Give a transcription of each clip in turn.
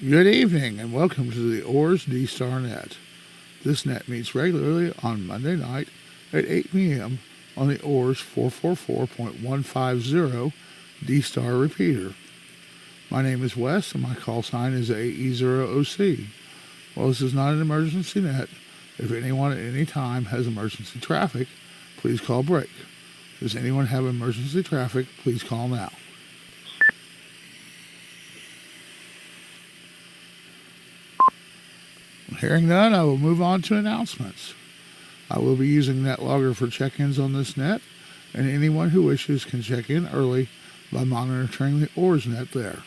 Good evening and welcome to the OARS D-star net. This net meets regularly on Monday night at 8 p.m. on the OARS 444.150 D-star repeater. My name is Wes and my call sign is AE0OC. While this is not an emergency net, if anyone at any time has emergency traffic, please call break. Does anyone have emergency traffic? Please call now. Hearing none, I will move on to announcements. I will be using NetLogger for check-ins on this net, and anyone who wishes can check in early by monitoring the OARS net there.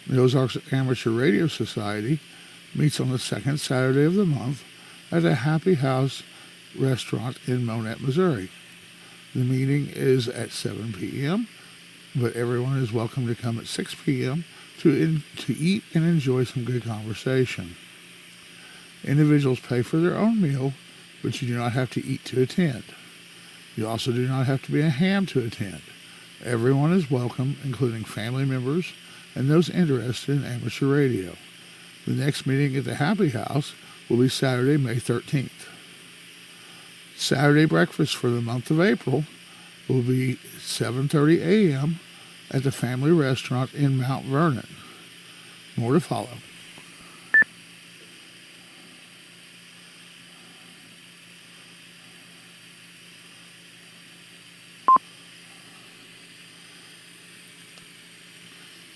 The Ozarks Amateur Radio Society meets on the second Saturday of the month at the Happy House restaurant in Monette, Missouri. The meeting is at 7 p.m., but everyone is welcome to come at 6 p.m. to eat and enjoy some good conversation. Individuals pay for their own meal, but you do not have to eat to attend. You also do not have to be a ham to attend. Everyone is welcome, including family members and those interested in amateur radio. The next meeting at the Happy House will be Saturday, May 13th. Saturday breakfast for the month of April will be 7:30 a.m. at the Family Restaurant in Mount Vernon. More to follow.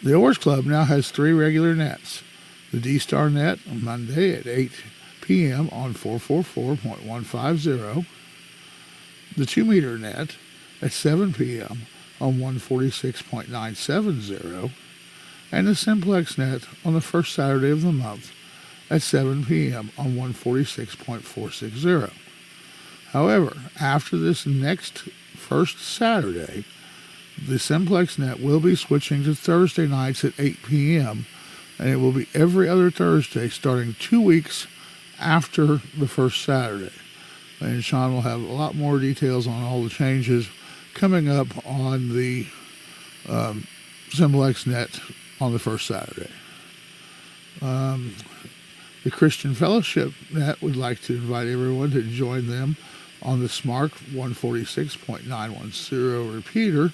The OARS Club now has 3 regular nets. The D-star net on Monday at 8 p.m. on 444.150. The 2-meter net at 7 p.m. on 146.970. And the Simplex net on the first Saturday of the month at 7 p.m. on 146.460. However, after this next first Saturday, the Simplex net will be switching to Thursday nights at 8 p.m., and it will be every other Thursday starting 2 weeks after the first Saturday. And Sean will have a lot more details on all the changes coming up on the Simplex net on the first Saturday. The Christian Fellowship net would like to invite everyone to join them on the Smart 146.910 repeater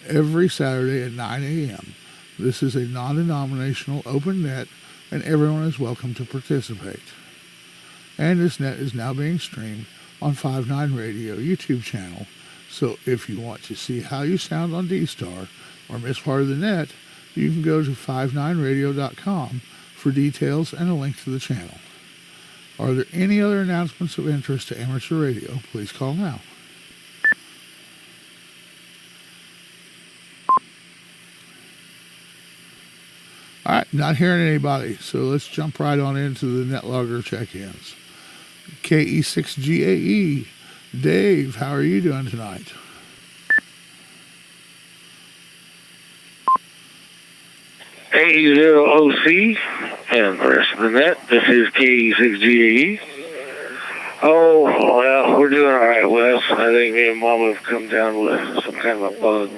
every Saturday at 9 a.m. This is a non-denominational open net, and everyone is welcome to participate. And this net is now being streamed on 5.9 Radio YouTube channel, so if you want to see how you sound on D-Star or miss part of the net, you can go to 59radio.com for details and a link to the channel. Are there any other announcements of interest to amateur radio? Please call now. All right, not hearing anybody, so let's jump right on into the NetLogger check-ins. KE6GAE, Dave, how are you doing tonight? AE0OC and the rest of the net. This is KE6GAE. Oh, well, we're doing all right, Wes. I think me and Mama have come down with some kind of a bug.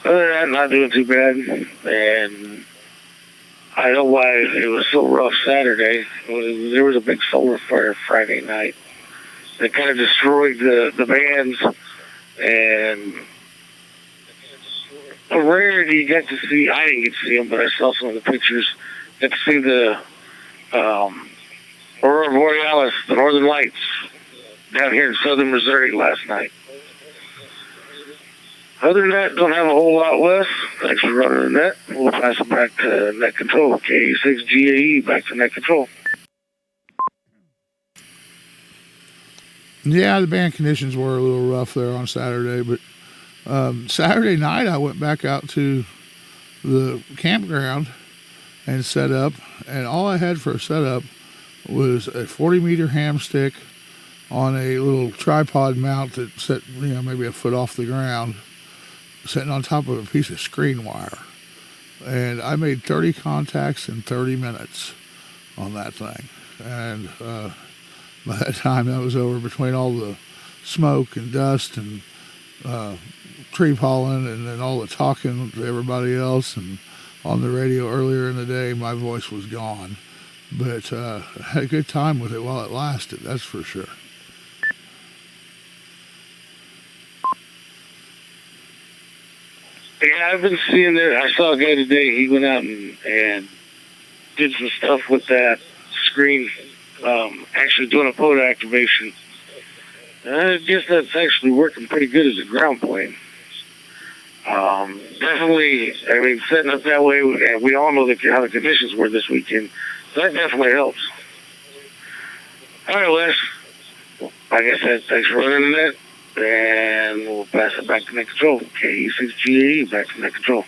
Other than that, not doing too bad. And I know why it was so rough Saturday. There was a big solar flare Friday night that kind of destroyed the bands. And a rarity you get to see, I didn't get to see them, but I saw some of the pictures. Got to see the Aurora Borealis, the Northern Lights, down here in southern Missouri last night. Other than that, don't have a whole lot less. Thanks for running the net. We'll pass it back to net control. KE6GAE, back to net control. Yeah, the band conditions were a little rough there on Saturday, but Saturday night I went back out to the campground and set up, and all I had for a setup was a 40-meter ham stick on a little tripod mount that set, maybe a foot off the ground, sitting on top of a piece of screen wire. And I made 30 contacts in 30 minutes on that thing. And by that time that was over, between all the smoke and dust and tree pollen and then all the talking to everybody else and on the radio earlier in the day, my voice was gone. But I had a good time with it while it lasted, that's for sure. Yeah, I've been seeing it. I saw a guy today. He went out and did some stuff with that screen, actually doing a photo activation. And I guess that's actually working pretty good as a ground plane. Definitely, I mean, setting up that way, and we all know how the conditions were this weekend. So that definitely helps. All right, Les. Like I said, thanks for running that. And we'll pass it back to net control. KE6GAE, back to net control.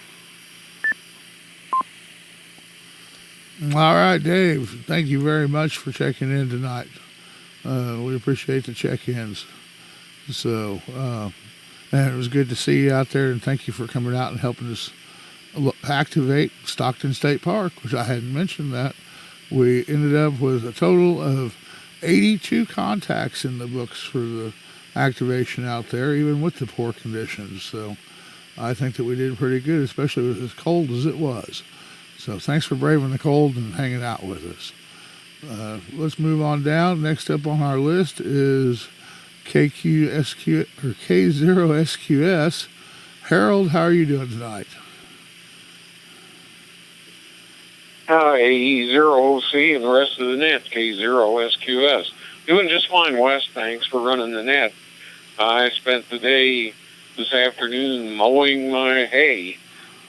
All right, Dave. Thank you very much for checking in tonight. We appreciate the check-ins. So, and it was good to see you out there, and thank you for coming out and helping us activate Stockton State Park, which I hadn't mentioned that. We ended up with a total of 82 contacts in the books for the activation out there, even with the poor conditions. So I think that we did pretty good, especially with as cold as it was. So thanks for braving the cold and hanging out with us. Let's move on down. Next up on our list is KQSQ or K0SQS. Harold, how are you doing tonight? AE0OC and the rest of the net, K0SQS. Doing just fine, Wes. Thanks for running the net. I spent the day this afternoon mowing my hay.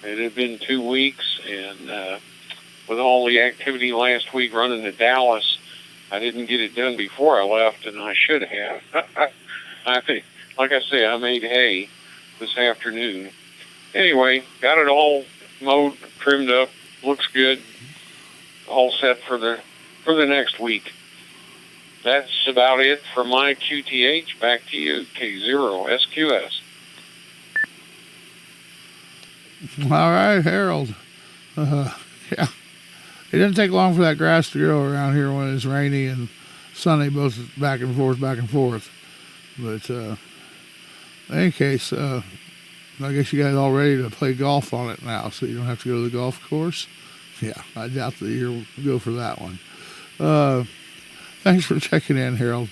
It had been 2 weeks, and with all the activity last week running to Dallas, I didn't get it done before I left, and I should have. I think, like I say, I made hay this afternoon. Anyway, got it all mowed, trimmed up, looks good, all set for the next week. That's about it for my QTH. Back to you, K0SQS. All right, Harold. Yeah, it didn't take long for that grass to grow around here when it's rainy and sunny, both back and forth, back and forth. But in any case, I guess you guys all ready to play golf on it now, so you don't have to go to the golf course. Yeah, I doubt that you'll go for that one. Thanks for checking in, Harold.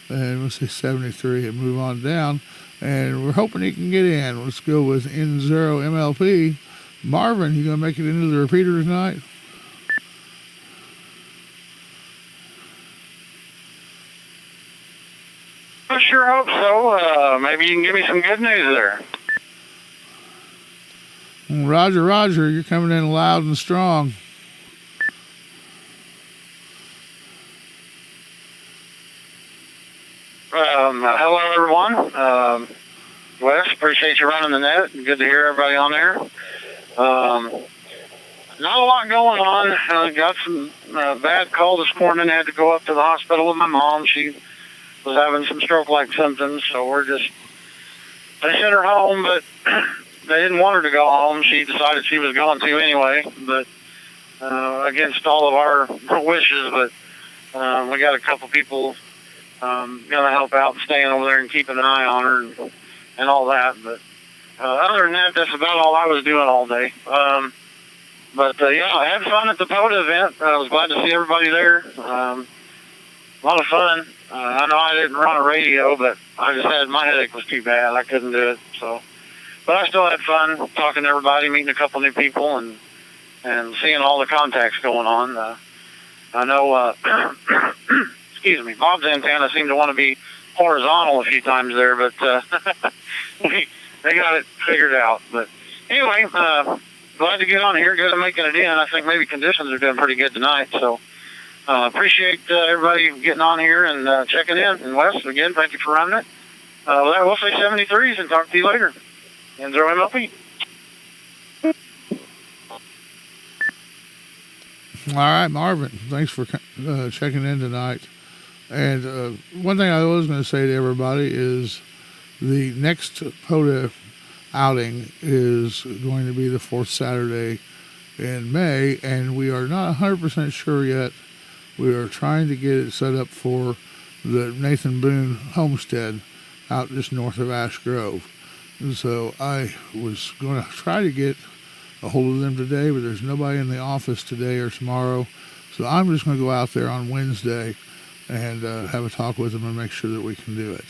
And we'll say 73 and move on down. And we're hoping you can get in. Let's go with N0MLP. Marvin, you going to make it into the repeater tonight? I sure hope so. Maybe you can give me some good news there. Roger, Roger, you're coming in loud and strong. Hello, everyone. Wes, appreciate you running the net. Good to hear everybody on there. Not a lot going on. Got some bad call this morning. Had to go up to the hospital with my mom. She was having some stroke-like symptoms, so they sent her home, but they didn't want her to go home. She decided she was going to anyway, but against all of our wishes. But we got a couple people going to help out and staying over there and keeping an eye on her and all that. But other than that, that's about all I was doing all day. Yeah, I had fun at the POTA event. I was glad to see everybody there. A lot of fun. I know I didn't run a radio, but I just had, my headache was too bad. I couldn't do it. So, but I still had fun talking to everybody, meeting a couple new people, and seeing all the contacts going on. I know, excuse me, Bob's antenna seemed to want to be horizontal a few times there, but they got it figured out. But anyway, glad to get on here. Good at making it in. I think maybe conditions are doing pretty good tonight. So appreciate everybody getting on here and checking in. And Wes, again, thank you for running it. We'll say 73s and talk to you later. And throw MLP. All right, Marvin, thanks for checking in tonight. And one thing I was going to say to everybody is the next POTA outing is going to be the fourth Saturday in May, and we are not 100% sure yet. We are trying to get it set up for the Nathan Boone homestead out just north of Ash Grove. And so I was going to try to get a hold of them today, but there's nobody in the office today or tomorrow. So I'm just going to go out there on Wednesday and have a talk with them and make sure that we can do it.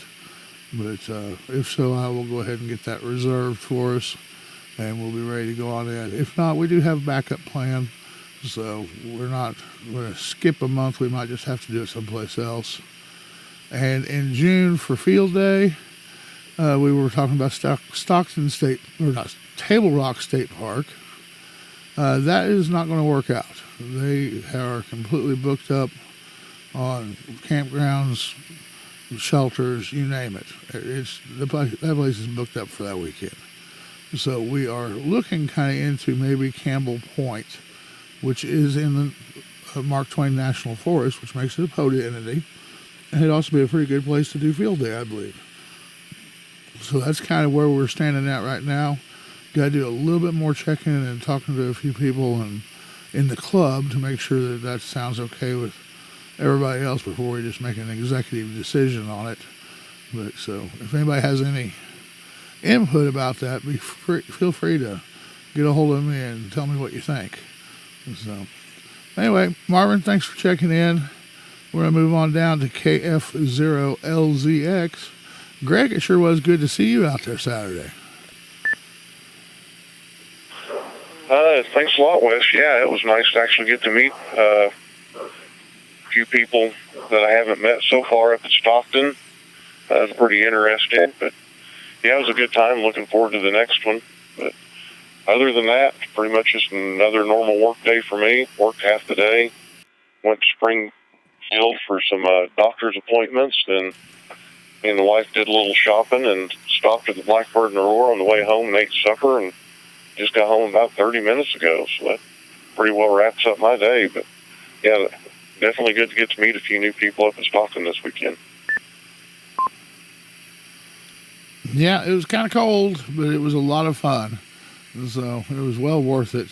But if so, I will go ahead and get that reserved for us, and we'll be ready to go on in. If not, we do have a backup plan, so we're going to skip a month. We might just have to do it someplace else. And in June for Field Day, we were talking about Stockton State, or not, Table Rock State Park. That is not going to work out. They are completely booked up on campgrounds, shelters, you name it. That place is booked up for that weekend. So we are looking kind of into maybe Campbell Point, which is in the Mark Twain National Forest, which makes it a POTA entity. And it'd also be a pretty good place to do Field Day, I believe. So that's kind of where we're standing at right now. Got to do a little bit more checking and talking to a few people in the club to make sure that that sounds okay with everybody else before we just make an executive decision on it. But so if anybody has any input about that, feel free to get a hold of me and tell me what you think. So anyway, Marvin, thanks for checking in. We're going to move on down to KF0LZX. Greg, it sure was good to see you out there Saturday. Thanks a lot, Wes. Yeah, it was nice to actually get to meet a few people that I haven't met so far up at Stockton. It was pretty interesting, but yeah, it was a good time. Looking forward to the next one. But other than that, pretty much just another normal work day for me. Worked half the day, went to Springfield for some doctor's appointments, then me and the wife did a little shopping and stopped at the Blackbird and Aurora on the way home and ate supper and just got home about 30 minutes ago. So that pretty well wraps up my day. But yeah, definitely good to get to meet a few new people up in Stockton this weekend. Yeah, it was kind of cold, but it was a lot of fun. So it was well worth it.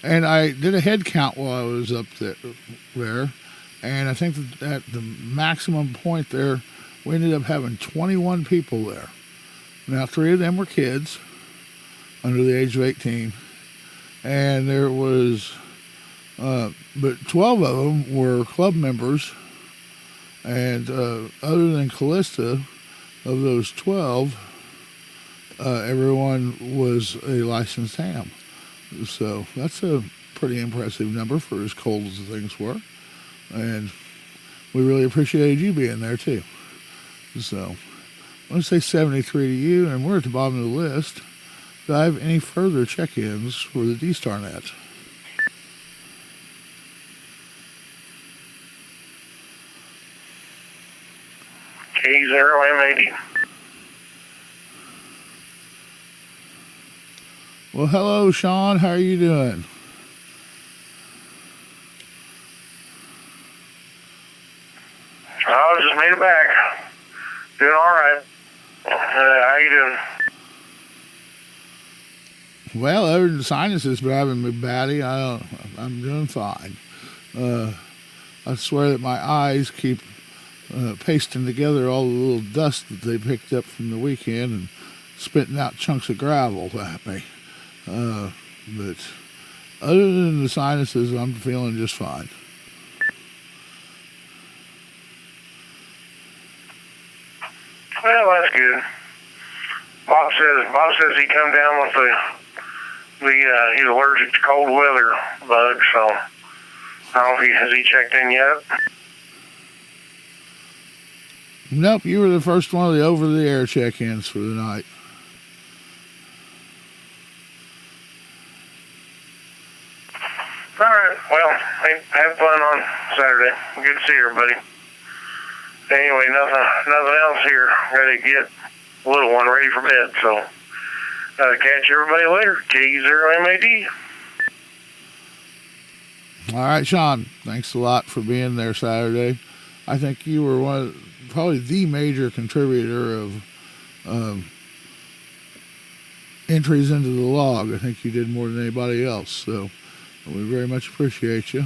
And I did a head count while I was up there. And I think that at the maximum point there, we ended up having 21 people there. Now, 3 of them were kids under the age of 18. And there was, but 12 of them were club members. And other than Callista, of those 12, everyone was a licensed ham. So that's a pretty impressive number for as cold as the things were. And we really appreciated you being there too. So I want to say 73 to you, and we're at the bottom of the list. Do I have any further check-ins for the D-star net? K0M80. Well, hello, Sean. How are you doing? I just made it back. Doing all right. How you doing? Well, other than sinuses driving me batty, I'm doing fine. I swear that my eyes keep pasting together all the little dust that they picked up from the weekend and spitting out chunks of gravel at me. But other than the sinuses, I'm feeling just fine. Well, that's good. Bob says he come down with he's allergic to cold weather bugs, so I don't know if has he checked in yet? Nope, you were the first one of the over-the-air check-ins for the night. All right. Well, have fun on Saturday. Good to see everybody. Anyway, nothing else here. Ready to get the little one ready for bed. So, catch everybody later. K0MAD. All right, Sean. Thanks a lot for being there Saturday. I think you were probably the major contributor of entries into the log. I think you did more than anybody else. So we very much appreciate you.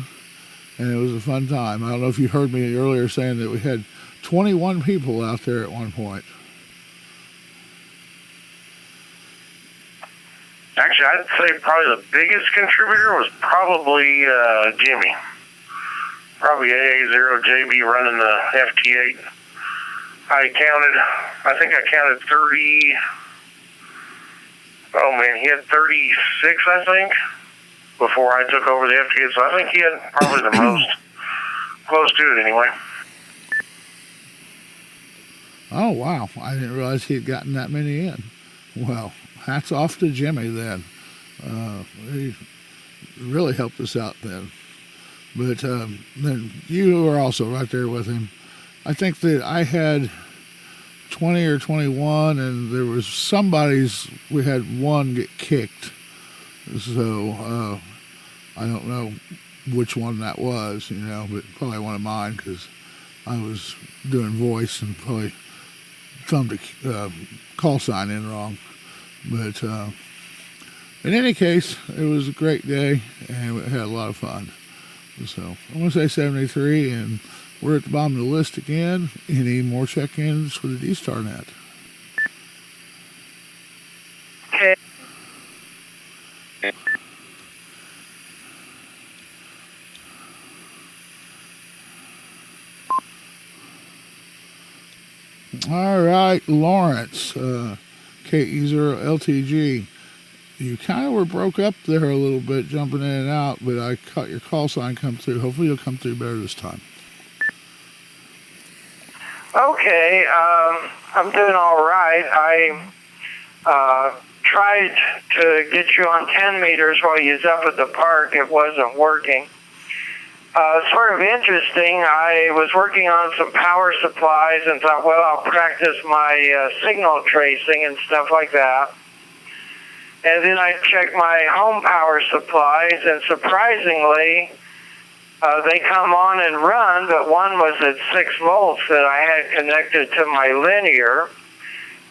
And it was a fun time. I don't know if you heard me earlier saying that we had 21 people out there at one point. Actually, I'd say probably the biggest contributor was probably Jimmy. Probably AA0JB running the FT8. I think I counted 30. Oh man, he had 36, I think, before I took over the FT8. So I think he had probably the most, close to it anyway. Oh, wow. I didn't realize he had gotten that many in. Well, hats off to Jimmy then. He really helped us out then. But then you were also right there with him. I think that I had 20 or 21, and there was we had one get kicked. So I don't know which one that was, but probably one of mine because I was doing voice and probably thumbed a call sign in wrong. But in any case, it was a great day, and we had a lot of fun. So I'm going to say 73, and we're at the bottom of the list again. Any more check-ins for the D-star net? Okay. All right, Lawrence, KE0LTG. You kind of were broke up there a little bit, jumping in and out, but I caught your call sign come through. Hopefully you'll come through better this time. Okay, I'm doing all right. I tried to get you on 10 meters while you was up at the park. It wasn't working. Sort of interesting. I was working on some power supplies and thought, well, I'll practice my signal tracing and stuff like that. And then I checked my home power supplies, and surprisingly, they come on and run, but one was at 6 volts that I had connected to my linear.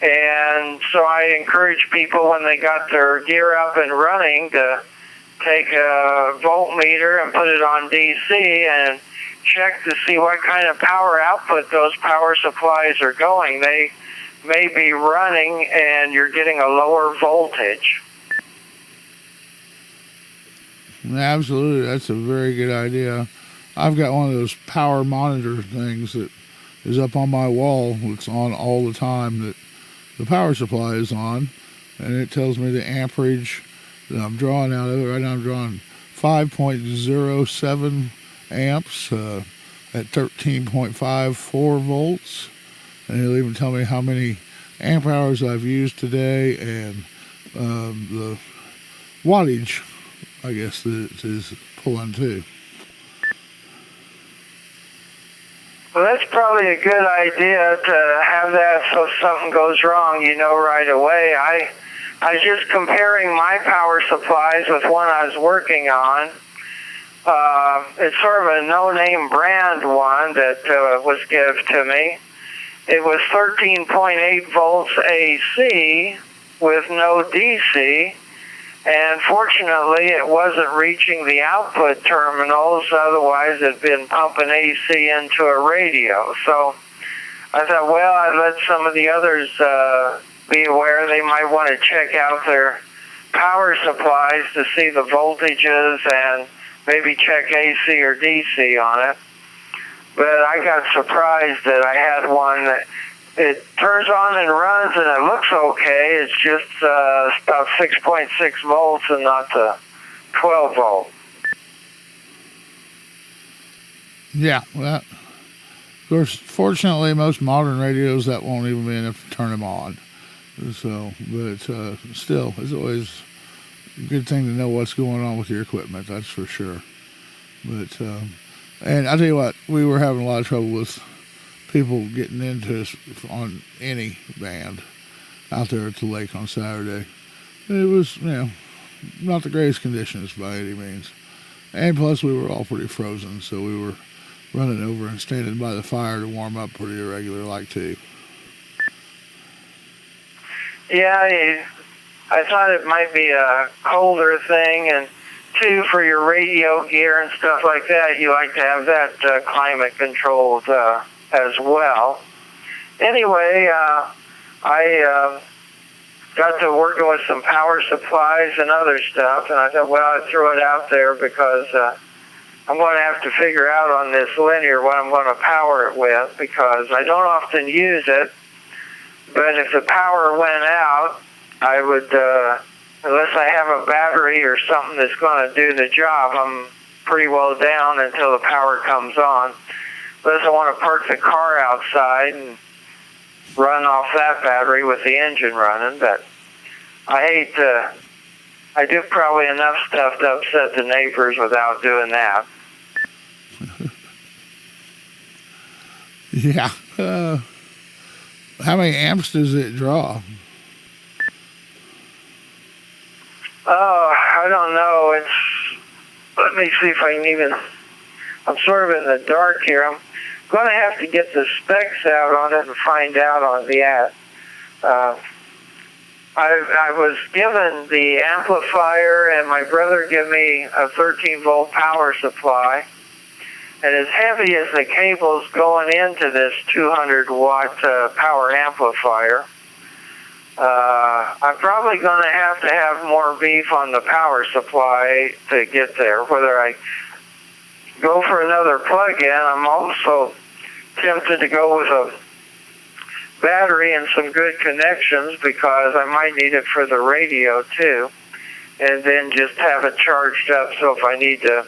And so I encourage people when they got their gear up and running to take a voltmeter and put it on DC and check to see what kind of power output those power supplies are going. They may be running and you're getting a lower voltage. Absolutely, that's a very good idea. I've got one of those power monitor things that is up on my wall. It's on all the time that the power supply is on, and it tells me the amperage that I'm drawing out of it. Right now I'm drawing 5.07 amps at 13.54 volts, and it'll even tell me how many amp hours I've used today and the wattage, I guess, that it is pulling too. Well, that's probably a good idea to have that so if something goes wrong, you know right away. I was just comparing my power supplies with one I was working on. It's sort of a no-name brand one that was given to me. It was 13.8 volts AC with no DC. And fortunately, it wasn't reaching the output terminals. Otherwise, it'd been pumping AC into a radio. So I thought, well, I'd let some of the others be aware. They might want to check out their power supplies to see the voltages and maybe check AC or DC on it. But I got surprised that I had one that it turns on and runs, and it looks okay. It's just about 6.6 volts and not the 12 volt. Yeah, well, of course, fortunately, most modern radios, that won't even be enough to turn them on. So, but still, it's always a good thing to know what's going on with your equipment, that's for sure. But, and I'll tell you what, we were having a lot of trouble with people getting into us on any band out there at the lake on Saturday. It was, not the greatest conditions by any means. And plus we were all pretty frozen, so we were running over and standing by the fire to warm up pretty irregular like too. Yeah, I thought it might be a colder thing, and too, for your radio gear and stuff like that, you like to have that climate controlled as well. Anyway, I got to working with some power supplies and other stuff, and I thought, well, I'd throw it out there because I'm going to have to figure out on this linear what I'm going to power it with, because I don't often use it, but if the power went out, I would, unless I have a battery or something that's going to do the job, I'm pretty well down until the power comes on. Unless I want to park the car outside and run off that battery with the engine running, but I do probably enough stuff to upset the neighbors without doing that. Yeah. How many amps does it draw? Oh, I don't know. Let me see if I can even, I'm sort of in the dark here. I'm going to have to get the specs out on it and find out on that. I was given the amplifier, and my brother gave me a 13-volt power supply. And as heavy as the cables going into this 200-watt power amplifier, I'm probably going to have more beef on the power supply to get there. Whether I go for another plug-in, I'm also tempted to go with a battery and some good connections, because I might need it for the radio too, and then just have it charged up so if I need to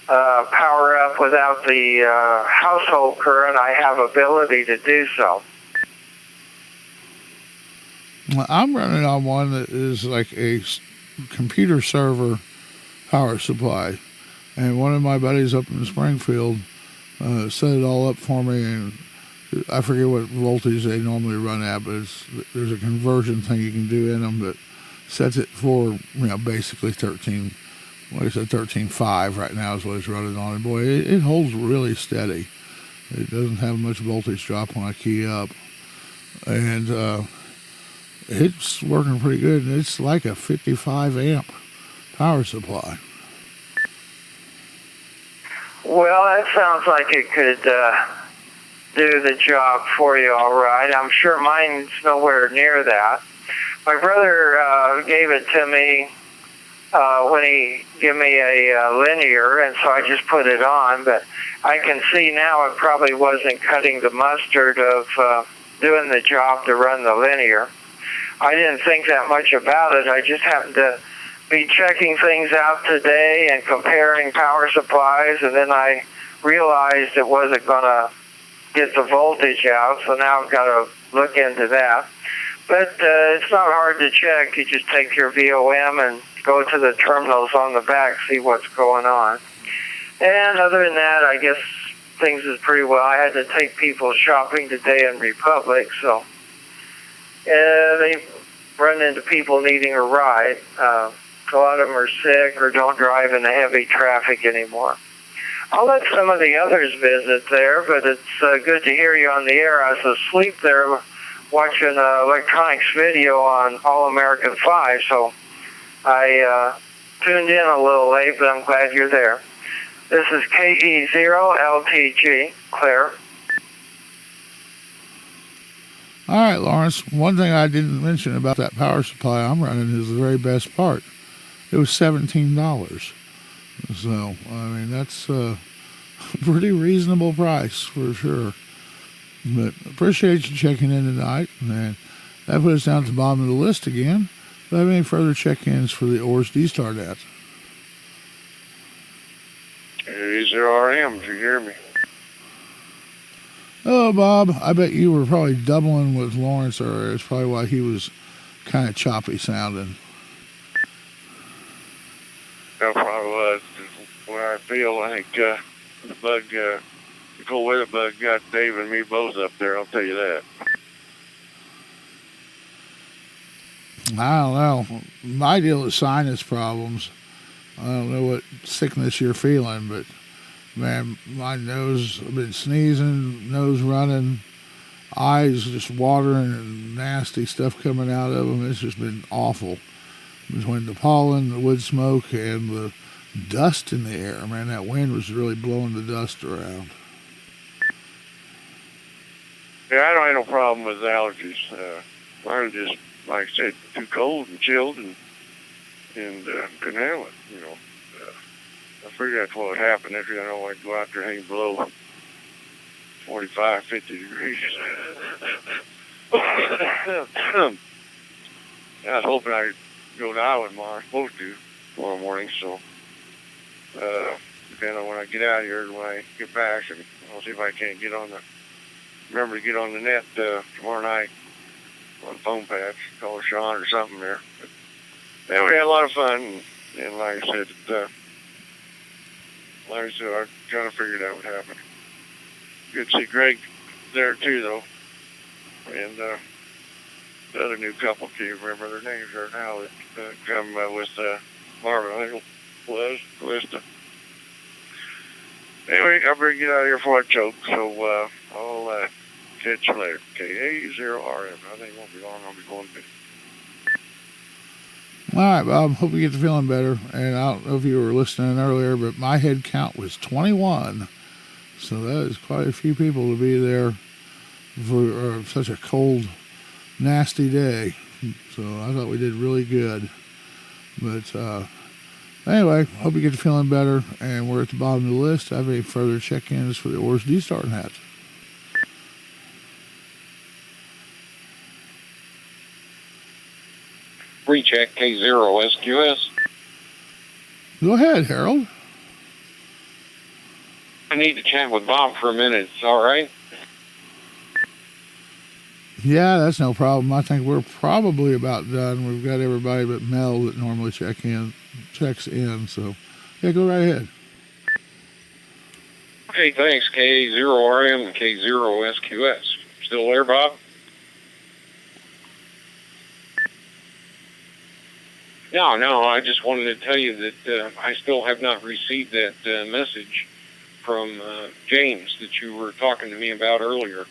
power up without the household current, I have ability to do so. Well, I'm running on one that is like a computer server power supply, and one of my buddies up in Springfield set it all up for me, and I forget what voltage they normally run at, but there's a conversion thing you can do in them that sets it for, basically 13, like I said, 13.5 right now is what it's running on. And boy, it holds really steady. It doesn't have much voltage drop when I key up. And it's working pretty good. And it's like a 55 amp power supply. Well, that sounds like it could do the job for you all right. I'm sure mine's nowhere near that. My brother gave it to me when he gave me a linear, and so I just put it on, but I can see now it probably wasn't cutting the mustard of doing the job to run the linear. I didn't think that much about it. I just happened to be checking things out today and comparing power supplies, and then I realized it wasn't going to get the voltage out, so now I've got to look into that. But it's not hard to check. You just take your VOM and go to the terminals on the back, see what's going on. And other than that, I guess things is pretty well. I had to take people shopping today in Republic, so they run into people needing a ride. A lot of them are sick or don't drive in the heavy traffic anymore. I'll let some of the others visit there, but it's good to hear you on the air. I was asleep there watching electronics video on All American 5, so I tuned in a little late, but I'm glad you're there. This is KE0LTG, Claire. All right, Lawrence, one thing I didn't mention about that power supply I'm running is the very best part. It was $17. So, I mean, that's a pretty reasonable price for sure. But appreciate you checking in tonight. And that puts us down at the bottom of the list again. Do you have any further check-ins for the OARS D-star net? These are RMs, you hear me? Oh, Bob, I bet you were probably doubling with Lawrence, or it's probably why he was kind of choppy sounding. That probably was. Where I feel like the bug, the cold weather bug got Dave and me both up there, I'll tell you that. I don't know. My deal is sinus problems. I don't know what sickness you're feeling, but man, my nose, I've been sneezing, nose running, eyes just watering, and nasty stuff coming out of them. It's just been awful. Between the pollen, the wood smoke, and the dust in the air, man, that wind was really blowing the dust around. Yeah, I don't have no problem with allergies. Mine was just, like I said, too cold and chilled and couldn't handle it, you know. I figured that's what would happen if you know I'd go out there hanging below 45, 50 degrees. I was hoping I'd go to Iowa tomorrow. I was supposed to tomorrow morning, so depending on when I get out of here and when I get back, and I'll see if I can't remember to get on the net tomorrow night on phone patch, call Sean or something there. But yeah, we had a lot of fun, and like I said, I kind of figured that would happen. Good to see Greg there too, though, and the other new couple, can't remember their names right now, that come with Marvin, I think it was, Calista. Anyway, I better get out of here before I choke, so I'll catch you later. KA0RM. I think it won't be long. I'll be going to bed. All right, Bob. Hope you get to feeling better. And I don't know if you were listening earlier, but my head count was 21. So that is quite a few people to be there for such a cold, nasty day. So I thought we did really good. But anyway, hope you get to feeling better. And we're at the bottom of the list. I have any further check-ins for the OARS D-star net. Recheck K0SQS. Go ahead, Harold. I need to chat with Bob for a minute. It's all right? Yeah, that's no problem. I think we're probably about done. We've got everybody but Mel that normally checks in. So, yeah, go right ahead. Okay, thanks, K0RM and K0SQS. Still there, Bob? No, I just wanted to tell you that I still have not received that message from James that you were talking to me about earlier.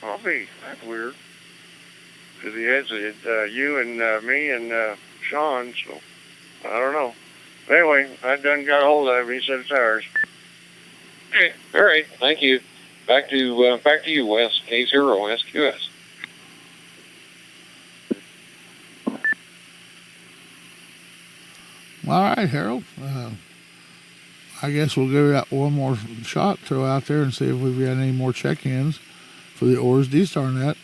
Coffee, that's weird. Because he has you and me and Sean, so I don't know. But anyway, I done got a hold of him. He said it's ours. Okay, all right, thank you. Back to you, Wes, K0SQS. All right, Harold. I guess we'll give that one more shot, throw out there and see if we've got any more check-ins for the OARS D-star net.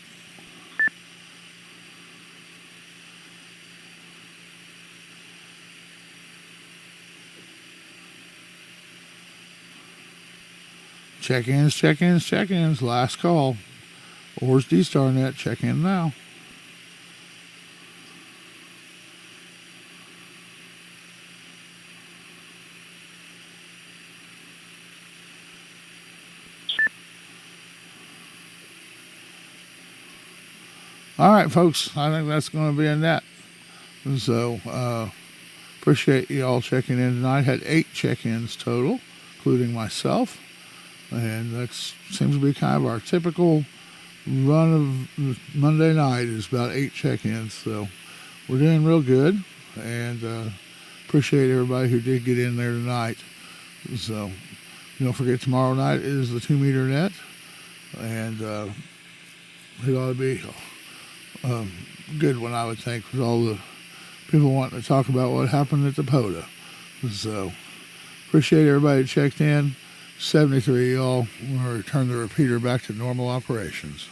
Check-ins. Last call. OARS D-star net, check in now. All right, folks, I think that's going to be a net. So, appreciate you all checking in tonight. Had 8 check-ins total, including myself. And that seems to be kind of our typical run of Monday night is about 8 check-ins. So, we're doing real good. And appreciate everybody who did get in there tonight. So, don't forget tomorrow night is the 2-meter net. And it ought to be good one, I would think, with all the people wanting to talk about what happened at the POTA. So, appreciate everybody who checked in. 73 y'all. We're going to return the repeater back to normal operations.